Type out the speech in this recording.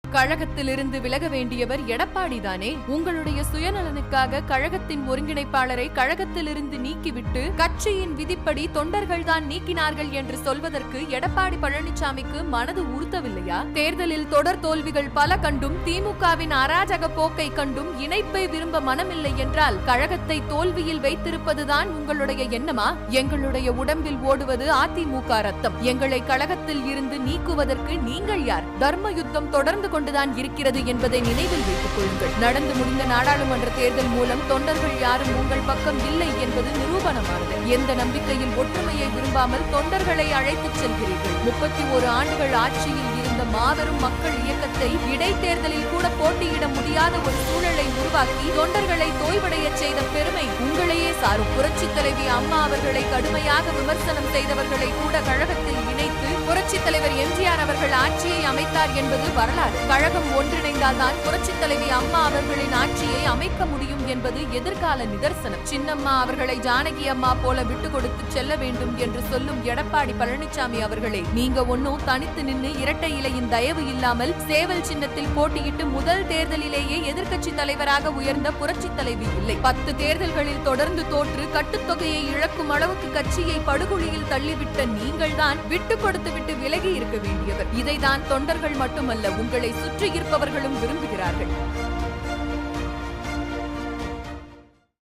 கழகத்திலிருந்து விலக வேண்டியவர் எடப்பாடிதானே? உங்களுடைய சுயநலனுக்காக கழகத்தின் ஒருங்கிணைப்பாளரை கழகத்திலிருந்து நீக்கிவிட்டு கட்சியின் விதிப்படி தொண்டர்கள்தான் நீக்கினார்கள் என்று சொல்வதற்கு எடப்பாடி பழனிசாமிக்கு மனது உறுத்தவில்லையா? தேர்தலில் தொடர் தோல்விகள் பல கண்டும் திமுகவின் அராஜக போக்கை கண்டும் இணைப்பை விரும்ப மனமில்லை என்றால் கழகத்தை தோல்வியில் வைத்திருப்பதுதான் உங்களுடைய எண்ணமா? எங்களுடைய உடம்பில் ஓடுவது அதிமுக ரத்தம். எங்களை கழகத்தில் இருந்து நீக்குவதற்கு நீங்கள் யார்? தர்ம யுத்தம் தொடர்ந்து கொண்டுதான் இருக்கிறது என்பதை நினைவில் வைத்துக் கொள்ளுங்கள். நடந்து முடிந்த நாடாளுமன்ற தேர்தல் மூலம் தொண்டர்கள் யாரும் உங்கள் பக்கம் இல்லை என்பது நிரூபணமானது. எந்த நம்பிக்கையில் ஒற்றுமையை விரும்பாமல் தொண்டர்களை அழைத்துச் செல்கிறீர்கள்? 31 ஆண்டுகள் ஆட்சியில் இருந்த மாபெரும் மக்கள் இயக்கத்தை இடைத்தேர்தலில் கூட போட்டியிட முடியாத ஒரு சூழலை உருவாக்கி தொண்டர்களை தோய்வடைய செய்த பெருமை உங்களையே சாரும். புரட்சித் தலைவி அம்மா அவர்களை கடுமையாக விமர்சனம் செய்தவர்களை கூட கழகத்தில் இணைத்து புரட்சித் தலைவர் எம்ஜிஆர் அவர்கள் ஆட்சியை அமைத்தார் என்பது வரலாறு. கழகம் ஒன்றிணைந்தால்தான் புரட்சித் தலைவி அம்மா அவர்களின் ஆட்சியை அமைக்க முடியும் என்பது எதிர்கால நிதர்சனம். சின்னம்மா அவர்களை ஜானகி அம்மா போல விட்டு கொடுத்து செல்ல வேண்டும் என்று சொல்லும் எடப்பாடி பழனிசாமி அவர்களே, நீங்க ஒன்னும் தனித்து நின்று இரட்டை இலையின் தயவு இல்லாமல் சேவல் சின்னத்தில் போட்டியிட்டு முதல் தேர்தலிலேயே எதிர்க்கட்சி தலைவராக உயர்ந்த புரட்சித் தலைவி இல்லை. 10 தேர்தல்களில் தொடர்ந்து தோற்று கட்டுத்தொகையை இழக்கும் அளவுக்கு கட்சியை படுகொலியில் தள்ளிவிட்ட நீங்கள்தான் விட்டு கொடுத்து விட்டு விலகி இருக்க வேண்டியவர். இதைதான் தொண்டர்கள் மட்டுமல்ல உங்களை சுற்றி இருப்பவர்களும் விரும்புகிறார்கள்.